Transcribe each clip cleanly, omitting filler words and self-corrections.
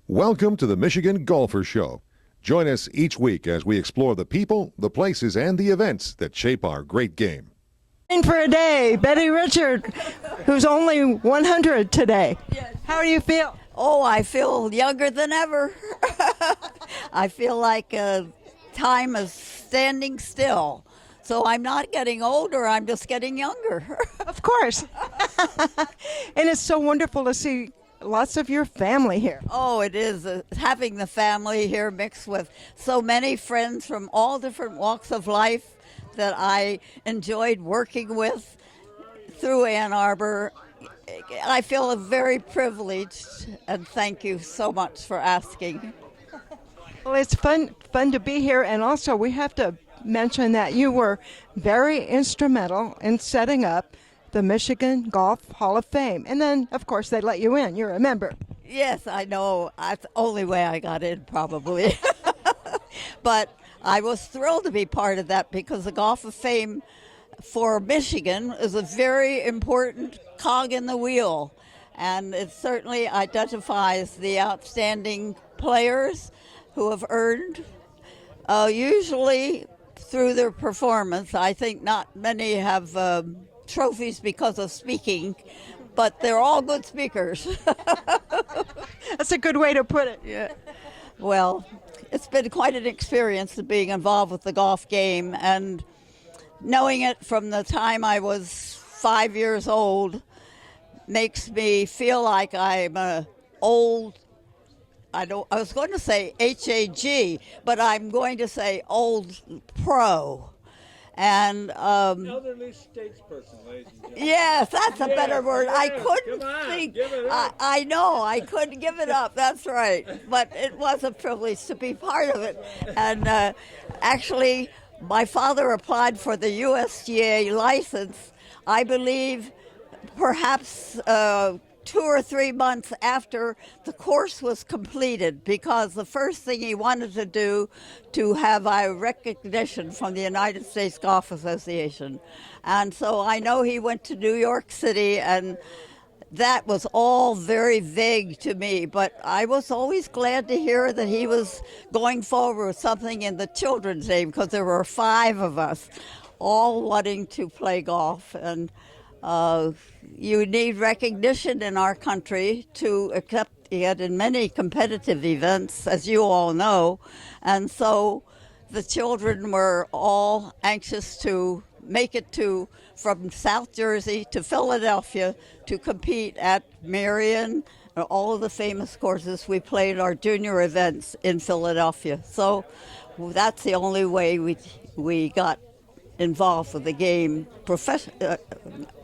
Welcome to the Michigan Golfer Show. Join us each week as we explore the people, the places, and the events that shape our great game. For a day, Betty Richart, who's only 100 today. Yes. How do you feel? Oh, I feel younger than ever. I feel like time is standing still. So I'm not getting older, I'm just getting younger. Of course. And it's so wonderful to see lots of your family here. Oh, it is. Having the family here mixed with so many friends from all different walks of life that I enjoyed working with through Ann Arbor. I feel very privileged, and thank you so much for asking. Well, it's fun to be here, and also we have to mention that you were very instrumental in setting up the Michigan Golf Hall of Fame. And then, of course, they let you in. You're a member. Yes, I know. That's the only way I got in, probably. But I was thrilled to be part of that because the Golf of Fame for Michigan is a very important cog in the wheel. And it certainly identifies the outstanding players who have earned, usually through their performance. I think not many have trophies because of speaking, but they're all good speakers. That's a good way to put it. Yeah. Well, it's been quite an experience being involved with the golf game, and knowing it from the time I was 5 years old makes me feel like I'm an old, I was going to say HAG, but I'm going to say old pro. And elderly statesperson, ladies and gentlemen. yes, that's a better word. I Yes, couldn't come on, think. give it up. I know I couldn't give it up. That's right. But it was a privilege to be part of it. And actually, my father applied for the USGA license. I believe perhaps 2 or 3 months after the course was completed, because the first thing he wanted to do to have a recognition from the United States Golf Association. And so I know he went to New York City, and that was all very vague to me, but I was always glad to hear that he was going forward with something in the children's name, because there were 5 of us all wanting to play golf. And you need recognition in our country to accept it in many competitive events, as you all know. And so the children were all anxious to make it from South Jersey to Philadelphia to compete at Marion, all of the famous courses. We played our junior events in Philadelphia. So that's the only way we got involved with the game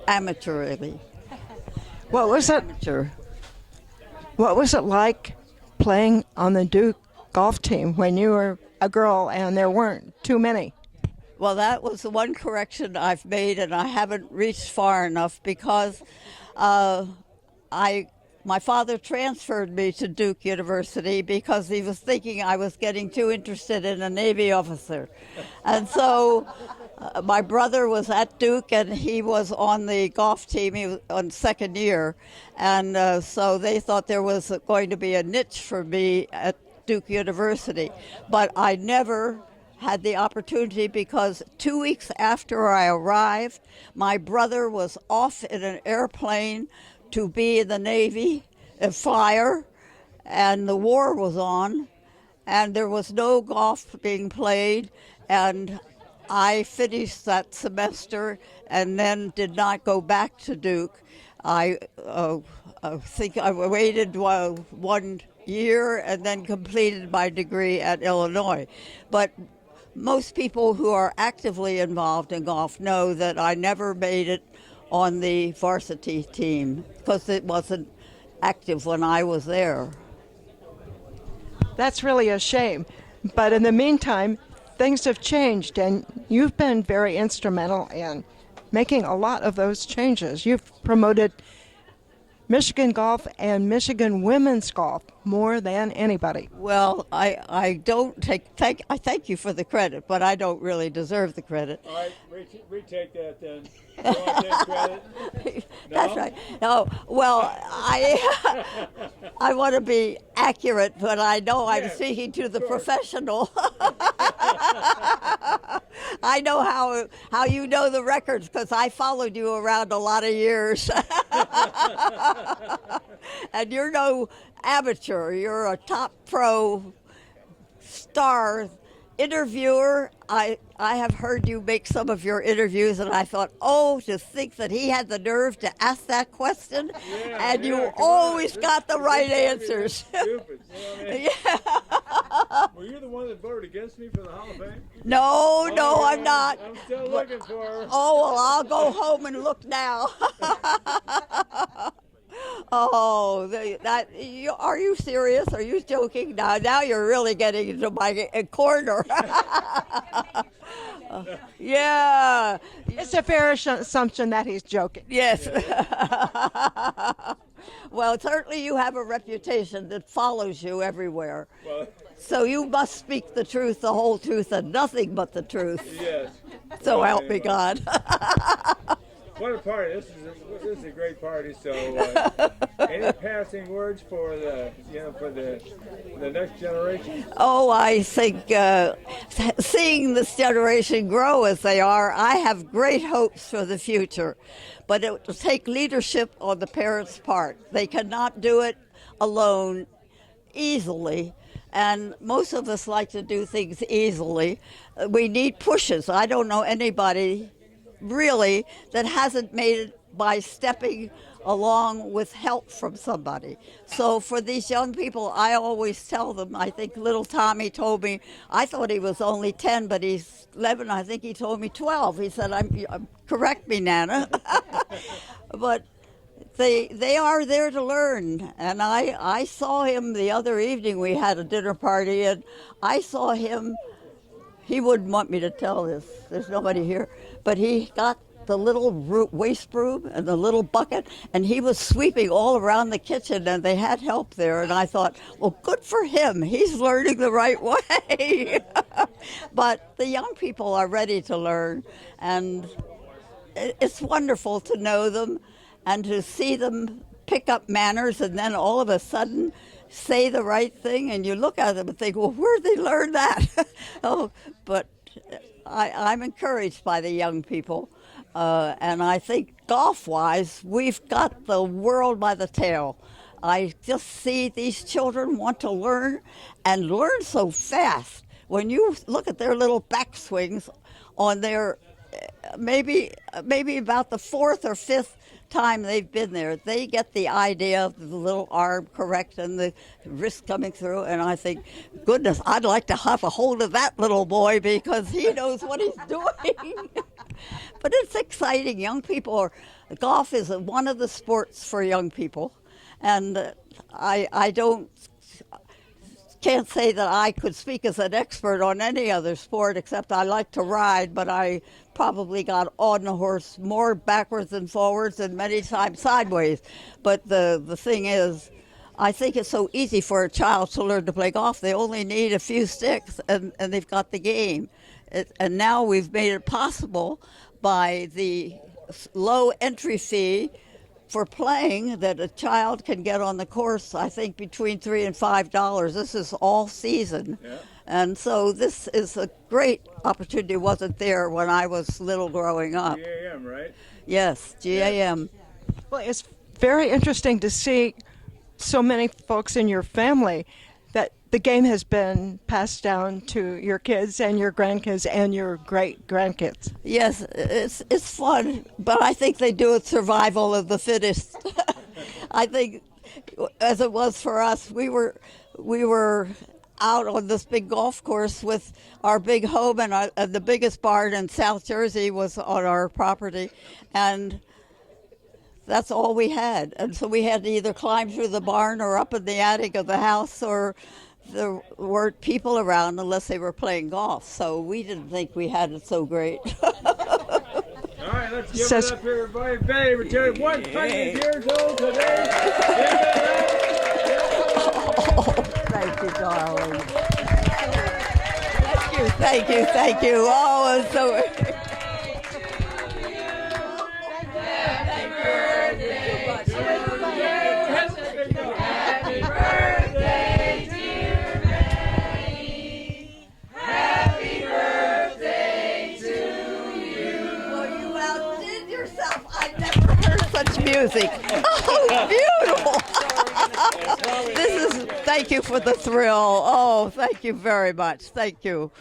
amateurly. What was it? Amateur. What was it like playing on the Duke golf team when you were a girl and there weren't too many? Well, that was the one correction I've made, and I haven't reached far enough because my father transferred me to Duke University because he was thinking I was getting too interested in a Navy officer. And so my brother was at Duke, and he was on the golf team. He was on second year. And so they thought there was going to be a niche for me at Duke University. But I never had the opportunity because 2 weeks after I arrived, my brother was off in an airplane to be in the Navy, a flyer, and the war was on, and there was no golf being played, and I finished that semester and then did not go back to Duke. I think I waited 1 year and then completed my degree at Illinois. But most people who are actively involved in golf know that I never made it on the varsity team because it wasn't active when I was there. That's really a shame. But in the meantime, things have changed, and you've been very instrumental in making a lot of those changes. You've promoted Michigan golf and Michigan women's golf more than anybody. Well, I don't I thank you for the credit, but I don't really deserve the credit. All right, retake that then. You want to take credit? That's No? right. No, well, I want to be accurate, but I know I'm Yes, speaking to the of course. professional. I know how you know the records because I followed you around a lot of years. And you're no amateur. You're a top pro star interviewer. I have heard you make some of your interviews, and I thought, oh, to think that he had the nerve to ask that question, and you come always on. got the This right can't be that answers. Stupid. You know what I mean? Were you the one that voted against me for the Hall of Fame? No, no, Oh, I'm yeah, not. I'm still looking for her. Oh, well, I'll go home and look now. Oh, are you serious? Are you joking? Now you're really getting into my corner. Yeah. It's a fair assumption that he's joking. Yes. Well, certainly you have a reputation that follows you everywhere. Well, So you must speak the truth, the whole truth, and nothing but the truth. yes. So help me God. What a party! This is a great party. So, any passing words for the next generation? Oh, I think seeing this generation grow as they are, I have great hopes for the future. But it will take leadership on the parents' part. They cannot do it alone easily. And most of us like to do things easily. We need pushes. I don't know anybody really that hasn't made it by stepping along with help from somebody. So for these young people, I always tell them, I think little Tommy told me, I thought he was only 10, but he's 11. I think he told me 12. He said, correct me, Nana. But they are there to learn. And I saw him the other evening. We had a dinner party, and I saw him. He wouldn't want me to tell this. There's nobody here. But he got the little waste broom and the little bucket, and he was sweeping all around the kitchen, and they had help there. And I thought, well, good for him. He's learning the right way. But the young people are ready to learn, and it's wonderful to know them and to see them pick up manners and then all of a sudden say the right thing, and you look at them and think, well, where'd they learn that? But I'm encouraged by the young people, and I think golf-wise, we've got the world by the tail. I just see these children want to learn and learn so fast. When you look at their little backswings on their maybe about the fourth or fifth time they've been there, they get the idea of the little arm correct and the wrist coming through, and I think, goodness, I'd like to have a hold of that little boy because he knows what he's doing. But it's exciting. Young people golf is one of the sports for young people, and I can't say that I could speak as an expert on any other sport except I like to ride, but I probably got on the horse more backwards and forwards and many times sideways. But the thing is, I think it's so easy for a child to learn to play golf. They only need a few sticks and they've got the game. And now we've made it possible by the low entry fee for playing that a child can get on the course, I think, between $3 and $5. This is all season. Yeah. And so this is a great opportunity. It wasn't there when I was little growing up. GAM, right? Yes, GAM. Well, it's very interesting to see so many folks in your family that the game has been passed down to your kids and your grandkids and your great-grandkids. Yes, it's fun, but I think they do it survival of the fittest. I think, as it was for us, we were out on this big golf course with our big home, and the biggest barn in South Jersey was on our property, and that's all we had. And so we had to either climb through the barn or up in the attic of the house, or there weren't people around unless they were playing golf. So we didn't think we had it so great. All right, let's give it up here, everybody. Betty, Richart, 100 years old today. Thank you, darling. Thank you. Oh, it's so... such music. Oh, beautiful. Thank you for the thrill. Oh, thank you very much. Thank you.